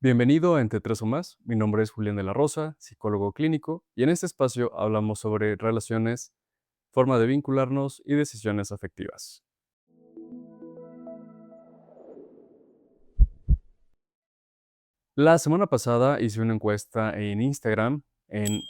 Bienvenido a Entre Tres o Más. Mi nombre es Julián de la Rosa, psicólogo clínico, y en este espacio hablamos sobre relaciones, forma de vincularnos y decisiones afectivas. La semana pasada hice una encuesta en Instagram, en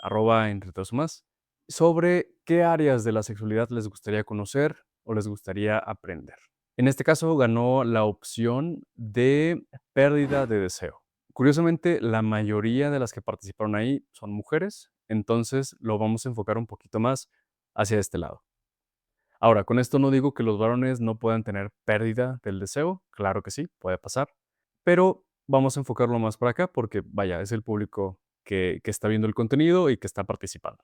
@Entre Tres o Más, sobre qué áreas de la sexualidad les gustaría conocer o les gustaría aprender. En este caso ganó la opción de pérdida de deseo. Curiosamente, la mayoría de las que participaron ahí son mujeres, entonces lo vamos a enfocar un poquito más hacia este lado. Ahora, con esto no digo que los varones no puedan tener pérdida del deseo, claro que sí, puede pasar, pero vamos a enfocarlo más para acá porque, vaya, es el público que está viendo el contenido y que está participando.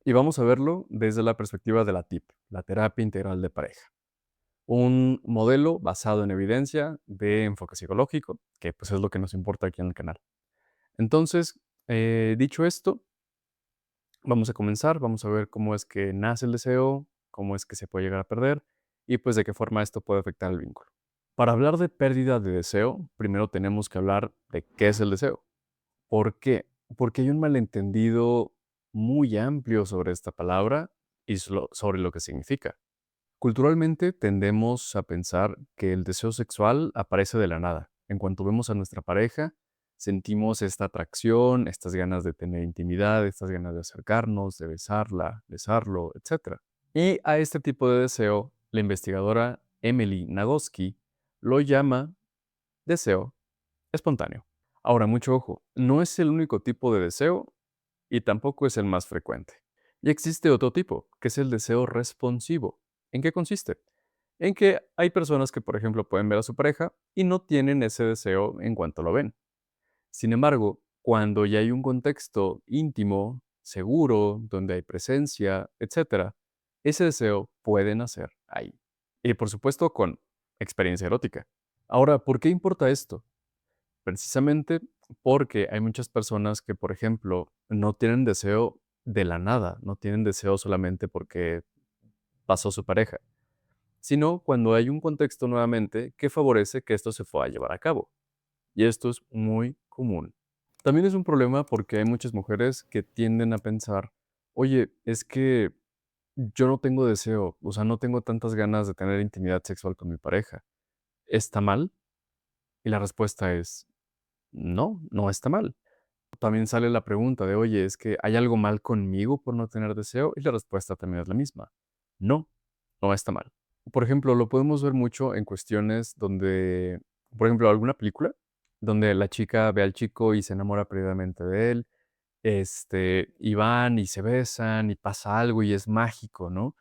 Y vamos a verlo desde la perspectiva de la TIP, la terapia integral de pareja, un modelo basado en evidencia de enfoque psicológico, que pues es lo que nos importa aquí en el canal. Entonces, dicho esto, vamos a comenzar, vamos a ver cómo es que nace el deseo, cómo es que se puede llegar a perder y pues de qué forma esto puede afectar el vínculo. Para hablar de pérdida de deseo, primero tenemos que hablar de qué es el deseo. ¿Por qué? Porque hay un malentendido muy amplio sobre esta palabra y sobre lo que significa. Culturalmente tendemos a pensar que el deseo sexual aparece de la nada. En cuanto vemos a nuestra pareja, sentimos esta atracción, estas ganas de tener intimidad, estas ganas de acercarnos, de besarla, besarlo, etcétera. Y a este tipo de deseo, la investigadora Emily Nagoski lo llama deseo espontáneo. Ahora, mucho ojo, no es el único tipo de deseo y tampoco es el más frecuente. Y existe otro tipo, que es el deseo responsivo. ¿En qué consiste? En que hay personas que, por ejemplo, pueden ver a su pareja y no tienen ese deseo en cuanto lo ven. Sin embargo, cuando ya hay un contexto íntimo, seguro, donde hay presencia, etcétera, ese deseo puede nacer ahí. Y por supuesto, con experiencia erótica. Ahora, ¿por qué importa esto? Precisamente porque hay muchas personas que, por ejemplo, no tienen deseo de la nada, no tienen deseo solamente porque pasó su pareja, sino cuando hay un contexto nuevamente que favorece que esto se pueda llevar a cabo. Y esto es muy común. También es un problema porque hay muchas mujeres que tienden a pensar, oye, es que yo no tengo deseo, o sea, no tengo tantas ganas de tener intimidad sexual con mi pareja. ¿Está mal? Y la respuesta es, no, no está mal. También sale la pregunta de, oye, ¿es que hay algo mal conmigo por no tener deseo? Y la respuesta también es la misma. No, no está mal. Por ejemplo, lo podemos ver mucho en cuestiones donde, por ejemplo, alguna película donde la chica ve al chico y se enamora perdidamente de él, y van y se besan y pasa algo y es mágico, ¿no?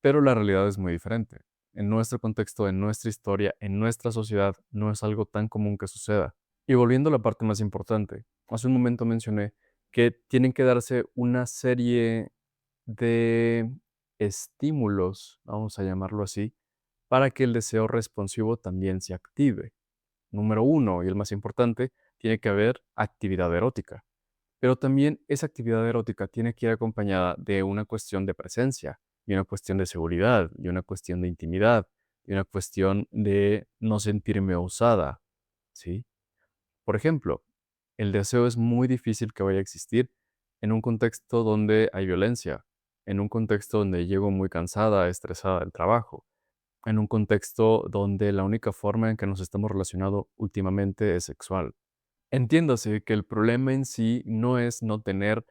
Pero la realidad es muy diferente. En nuestro contexto, en nuestra historia, en nuestra sociedad, no es algo tan común que suceda. Y volviendo a la parte más importante, hace un momento mencioné que tienen que darse una serie de estímulos, vamos a llamarlo así, para que el deseo responsivo también se active. Número uno, y el más importante, tiene que haber actividad erótica. Pero también esa actividad erótica tiene que ir acompañada de una cuestión de presencia, y una cuestión de seguridad, y una cuestión de intimidad, y una cuestión de no sentirme usada, ¿sí? Por ejemplo, el deseo es muy difícil que vaya a existir en un contexto donde hay violencia, en un contexto donde llego muy cansada, estresada del trabajo, en un contexto donde la única forma en que nos estamos relacionando últimamente es sexual. Entiéndase que el problema en sí no es no tener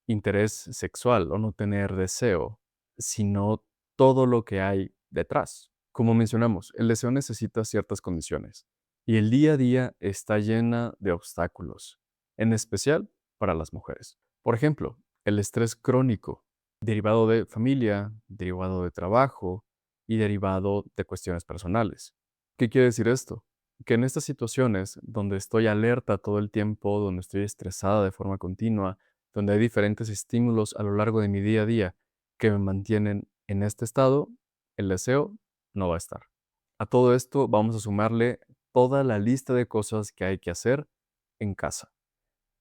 interés sexual o no tener deseo, sino todo lo que hay detrás. Como mencionamos, el deseo necesita ciertas condiciones y el día a día está llena de obstáculos, en especial para las mujeres. Por ejemplo, el estrés crónico, derivado de familia, derivado de trabajo y derivado de cuestiones personales. ¿Qué quiere decir esto? Que en estas situaciones donde estoy alerta todo el tiempo, donde estoy estresada de forma continua, donde hay diferentes estímulos a lo largo de mi día a día que me mantienen en este estado, el deseo no va a estar. A todo esto vamos a sumarle toda la lista de cosas que hay que hacer en casa.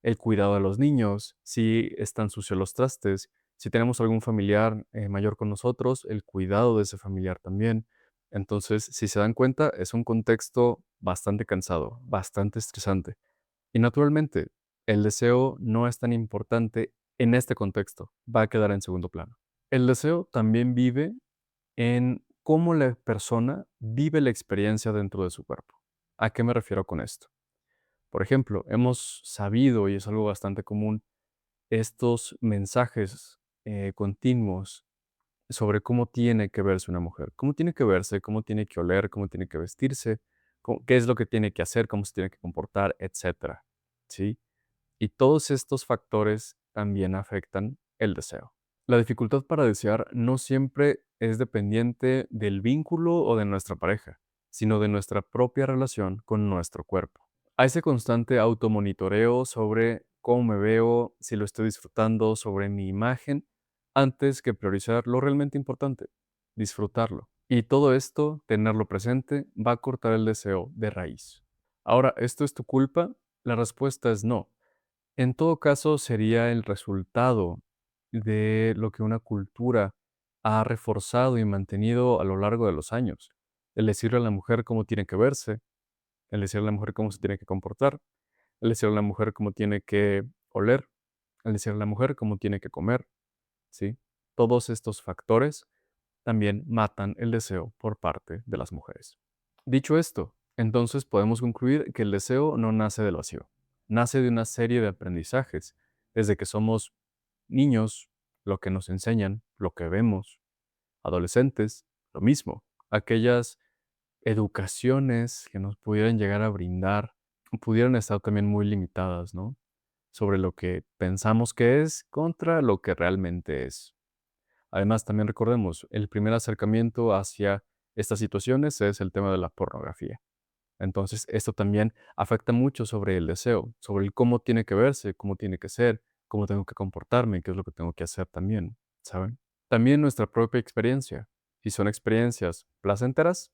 El cuidado de los niños, si están sucios los trastes, si tenemos algún familiar mayor con nosotros, el cuidado de ese familiar también. Entonces, si se dan cuenta, es un contexto bastante cansado, bastante estresante. Y naturalmente, el deseo no es tan importante en este contexto, va a quedar en segundo plano. El deseo también vive en cómo la persona vive la experiencia dentro de su cuerpo. ¿A qué me refiero con esto? Por ejemplo, hemos sabido, y es algo bastante común, estos mensajes continuos sobre cómo tiene que verse una mujer, cómo tiene que verse, cómo tiene que oler, cómo tiene que vestirse, qué es lo que tiene que hacer, cómo se tiene que comportar, etcétera, ¿sí? Y todos estos factores también afectan el deseo. La dificultad para desear no siempre es dependiente del vínculo o de nuestra pareja, sino de nuestra propia relación con nuestro cuerpo. Hay ese constante automonitoreo sobre cómo me veo, si lo estoy disfrutando, sobre mi imagen, antes que priorizar lo realmente importante, disfrutarlo. Y todo esto, tenerlo presente, va a cortar el deseo de raíz. Ahora, ¿esto es tu culpa? La respuesta es no. En todo caso, sería el resultado de lo que una cultura ha reforzado y mantenido a lo largo de los años. El decirle a la mujer cómo tiene que verse, el decirle a la mujer cómo se tiene que comportar, el decirle a la mujer cómo tiene que oler, el decirle a la mujer cómo tiene que comer, ¿sí? Todos estos factores también matan el deseo por parte de las mujeres. Dicho esto, entonces podemos concluir que el deseo no nace del vacío, nace de una serie de aprendizajes, desde que somos niños, lo que nos enseñan, lo que vemos, adolescentes, lo mismo, aquellas educaciones que nos pudieran llegar a brindar, pudieran estar también muy limitadas, ¿no? Sobre lo que pensamos que es contra lo que realmente es. Además, también recordemos, el primer acercamiento hacia estas situaciones es el tema de la pornografía. Entonces, esto también afecta mucho sobre el deseo, sobre el cómo tiene que verse, cómo tiene que ser, cómo tengo que comportarme, qué es lo que tengo que hacer también, ¿saben? También nuestra propia experiencia, si son experiencias placenteras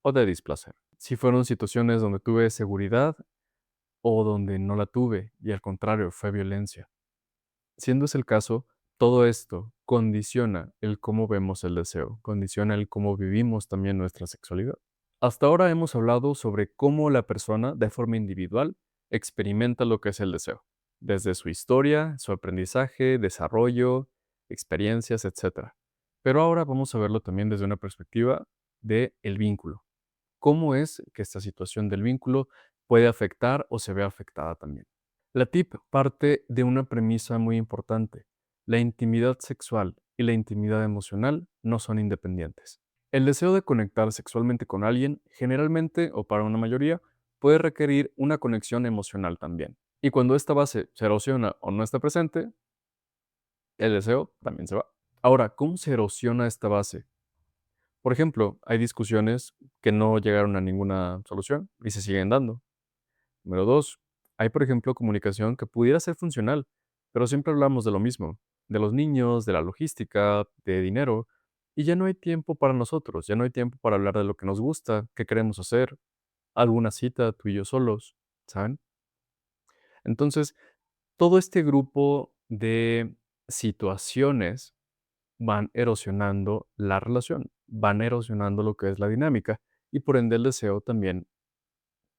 o de displacer. Si fueron situaciones donde tuve seguridad o donde no la tuve y al contrario fue violencia. Siendo ese el caso, todo esto condiciona el cómo vemos el deseo, condiciona el cómo vivimos también nuestra sexualidad. Hasta ahora hemos hablado sobre cómo la persona, de forma individual, experimenta lo que es el deseo, desde su historia, su aprendizaje, desarrollo, experiencias, etcétera. Pero ahora vamos a verlo también desde una perspectiva de el vínculo. ¿Cómo es que esta situación del vínculo puede afectar o se ve afectada también? La tip parte de una premisa muy importante. La intimidad sexual y la intimidad emocional no son independientes. El deseo de conectar sexualmente con alguien, generalmente o para una mayoría, puede requerir una conexión emocional también. Y cuando esta base se erosiona o no está presente, el deseo también se va. Ahora, ¿cómo se erosiona esta base? Por ejemplo, hay discusiones que no llegaron a ninguna solución y se siguen dando. Número 2, hay, por ejemplo, comunicación que pudiera ser funcional, pero siempre hablamos de lo mismo, de los niños, de la logística, de dinero, y ya no hay tiempo para nosotros, ya no hay tiempo para hablar de lo que nos gusta, qué queremos hacer, alguna cita tú y yo solos, ¿saben? Entonces, todo este grupo de situaciones van erosionando la relación, van erosionando lo que es la dinámica, y por ende el deseo también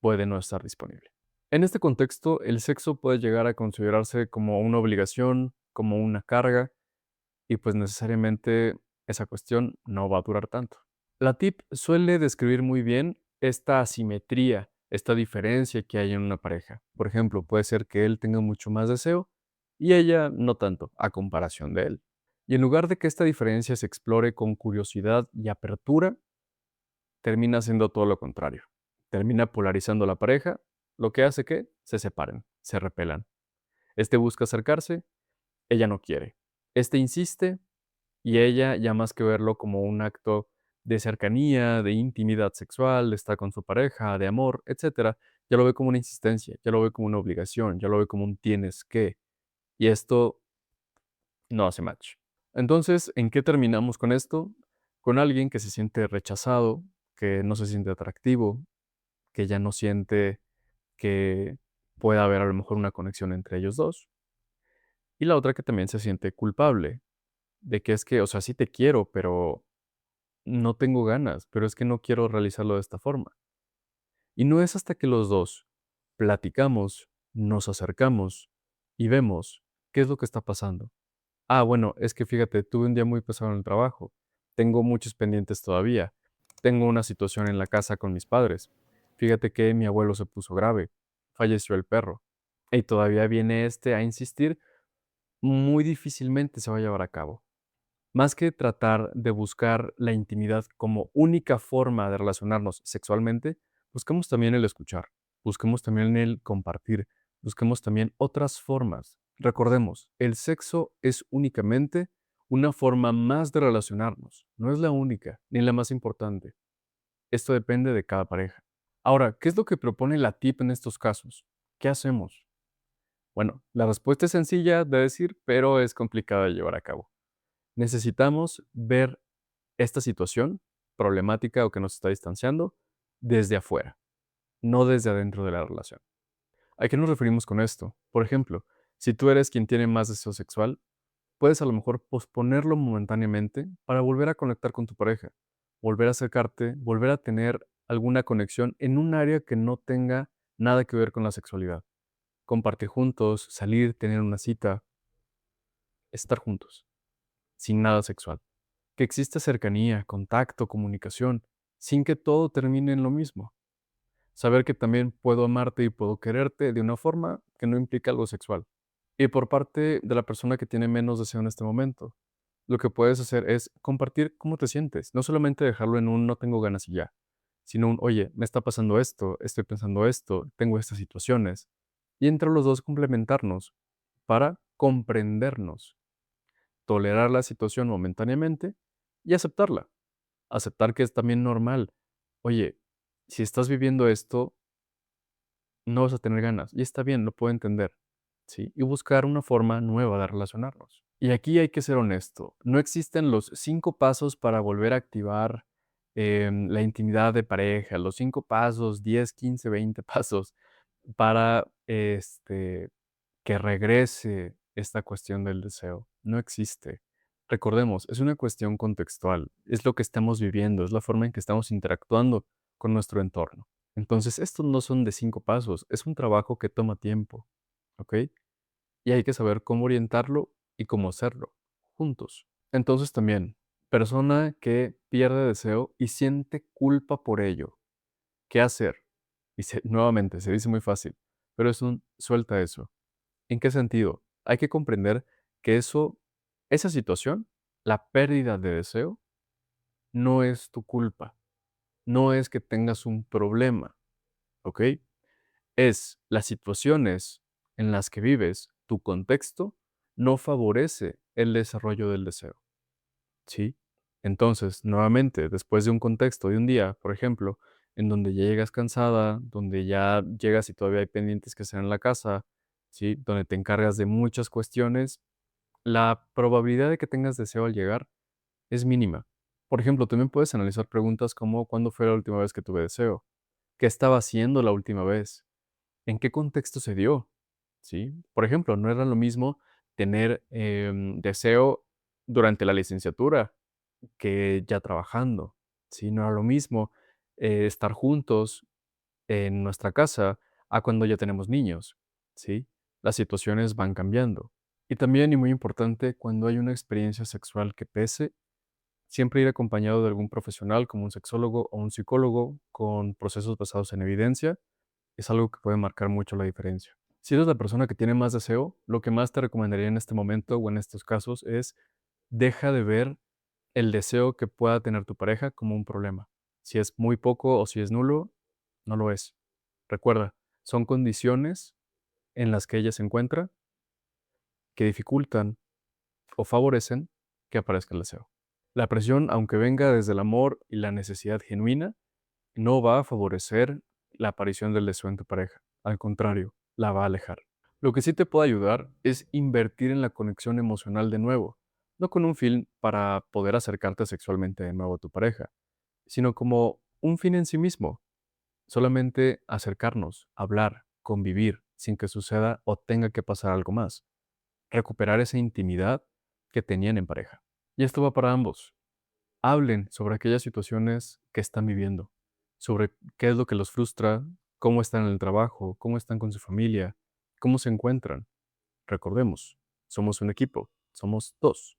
puede no estar disponible. En este contexto, el sexo puede llegar a considerarse como una obligación, como una carga, y pues necesariamente esa cuestión no va a durar tanto. La tip suele describir muy bien esta asimetría, esta diferencia que hay en una pareja. Por ejemplo, puede ser que él tenga mucho más deseo y ella no tanto, a comparación de él. Y en lugar de que esta diferencia se explore con curiosidad y apertura, termina siendo todo lo contrario. Termina polarizando la pareja, lo que hace que se separen, se repelan. Este busca acercarse, ella no quiere. Este insiste y ella, ya más que verlo como un acto de cercanía, de intimidad sexual, de estar con su pareja, de amor, etcétera, ya lo ve como una insistencia, ya lo ve como una obligación, ya lo ve como un tienes que. Y esto no hace match. Entonces, ¿en qué terminamos con esto? Con alguien que se siente rechazado, que no se siente atractivo, que ya no siente que pueda haber a lo mejor una conexión entre ellos dos. Y la otra que también se siente culpable, de que es que, o sea, sí te quiero, pero no tengo ganas, pero es que no quiero realizarlo de esta forma. Y no es hasta que los dos platicamos, nos acercamos y vemos qué es lo que está pasando. Ah, bueno, es que fíjate, tuve un día muy pesado en el trabajo. Tengo muchos pendientes todavía. Tengo una situación en la casa con mis padres. Fíjate que mi abuelo se puso grave. Falleció el perro. Y todavía viene a insistir, muy difícilmente se va a llevar a cabo. Más que tratar de buscar la intimidad como única forma de relacionarnos sexualmente, buscamos también el escuchar, busquemos también el compartir, busquemos también otras formas. Recordemos, el sexo es únicamente una forma más de relacionarnos, no es la única ni la más importante. Esto depende de cada pareja. Ahora, ¿qué es lo que propone la TIP en estos casos? ¿Qué hacemos? Bueno, la respuesta es sencilla de decir, pero es complicada de llevar a cabo. Necesitamos ver esta situación problemática o que nos está distanciando desde afuera, no desde adentro de la relación. ¿A qué nos referimos con esto? Por ejemplo, si tú eres quien tiene más deseo sexual, puedes a lo mejor posponerlo momentáneamente para volver a conectar con tu pareja, volver a acercarte, volver a tener alguna conexión en un área que no tenga nada que ver con la sexualidad. Compartir juntos, salir, tener una cita, estar juntos, sin nada sexual. Que exista cercanía, contacto, comunicación, sin que todo termine en lo mismo. Saber que también puedo amarte y puedo quererte de una forma que no implica algo sexual. Y por parte de la persona que tiene menos deseo en este momento, lo que puedes hacer es compartir cómo te sientes. No solamente dejarlo en un no tengo ganas y ya, sino un oye, me está pasando esto, estoy pensando esto, tengo estas situaciones. Y entre los dos complementarnos para comprendernos, tolerar la situación momentáneamente y aceptarla. Aceptar que es también normal. Oye, si estás viviendo esto, no vas a tener ganas. Y está bien, lo puedo entender. ¿Sí? Y buscar una forma nueva de relacionarnos. Y aquí hay que ser honesto. No existen los 5 pasos para volver a activar la intimidad de pareja, los 5 pasos, 10, 15, 20 pasos para que regrese esta cuestión del deseo. No existe. Recordemos, es una cuestión contextual, es lo que estamos viviendo, es la forma en que estamos interactuando con nuestro entorno. Entonces, estos no son de 5 pasos, es un trabajo que toma tiempo, ¿ok? Y hay que saber cómo orientarlo y cómo hacerlo, juntos. Entonces también, persona que pierde deseo y siente culpa por ello, ¿qué hacer? Nuevamente, se dice muy fácil, pero es un suelta eso. ¿En qué sentido? Hay que comprender que esa situación, la pérdida de deseo, no es tu culpa, no es que tengas un problema, ¿ok? Es las situaciones en las que vives, tu contexto, no favorece el desarrollo del deseo, ¿sí? Entonces, nuevamente, después de un contexto de un día, por ejemplo, en donde ya llegas cansada, donde ya llegas y todavía hay pendientes que hacer en la casa, ¿sí? Donde te encargas de muchas cuestiones, la probabilidad de que tengas deseo al llegar es mínima. Por ejemplo, también puedes analizar preguntas como ¿cuándo fue la última vez que tuve deseo? ¿Qué estaba haciendo la última vez? ¿En qué contexto se dio? ¿Sí? Por ejemplo, no era lo mismo tener deseo durante la licenciatura que ya trabajando. ¿Sí? No era lo mismo estar juntos en nuestra casa a cuando ya tenemos niños. ¿Sí? Las situaciones van cambiando. Y también, y muy importante, cuando hay una experiencia sexual que pese, siempre ir acompañado de algún profesional como un sexólogo o un psicólogo con procesos basados en evidencia es algo que puede marcar mucho la diferencia. Si eres la persona que tiene más deseo, lo que más te recomendaría en este momento o en estos casos es deja de ver el deseo que pueda tener tu pareja como un problema. Si es muy poco o si es nulo, no lo es. Recuerda, son condiciones en las que ella se encuentra que dificultan o favorecen que aparezca el deseo. La presión, aunque venga desde el amor y la necesidad genuina, no va a favorecer la aparición del deseo en tu pareja. Al contrario, la va a alejar. Lo que sí te puede ayudar es invertir en la conexión emocional de nuevo, no con un fin para poder acercarte sexualmente de nuevo a tu pareja, sino como un fin en sí mismo, solamente acercarnos, hablar, convivir, sin que suceda o tenga que pasar algo más, recuperar esa intimidad que tenían en pareja. Y esto va para ambos. Hablen sobre aquellas situaciones que están viviendo, sobre qué es lo que los frustra, cómo están en el trabajo, cómo están con su familia, cómo se encuentran. Recordemos, somos un equipo, somos dos.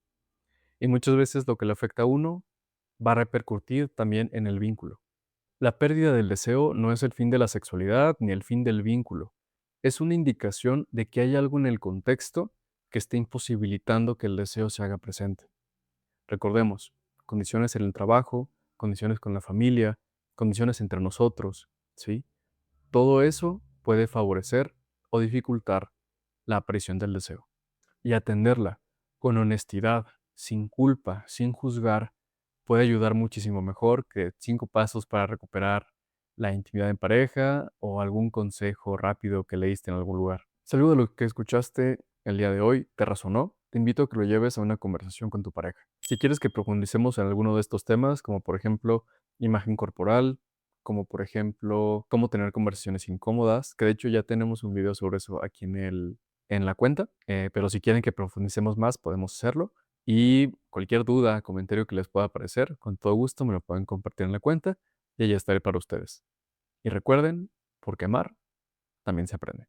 Y muchas veces lo que le afecta a uno va a repercutir también en el vínculo. La pérdida del deseo no es el fin de la sexualidad ni el fin del vínculo. Es una indicación de que hay algo en el contexto que está imposibilitando que el deseo se haga presente. Recordemos, condiciones en el trabajo, condiciones con la familia, condiciones entre nosotros, ¿sí? Todo eso puede favorecer o dificultar la aparición del deseo. Y atenderla con honestidad, sin culpa, sin juzgar, puede ayudar muchísimo mejor que 5 pasos para recuperar la intimidad en pareja o algún consejo rápido que leíste en algún lugar. Si algo de lo que escuchaste el día de hoy te resonó, te invito a que lo lleves a una conversación con tu pareja. Si quieres que profundicemos en alguno de estos temas, como por ejemplo imagen corporal, como por ejemplo cómo tener conversaciones incómodas, que de hecho ya tenemos un video sobre eso aquí en la cuenta, pero si quieren que profundicemos más, podemos hacerlo. Y cualquier duda, comentario que les pueda aparecer, con todo gusto me lo pueden compartir en la cuenta y allá estaré para ustedes. Y recuerden, porque amar también se aprende.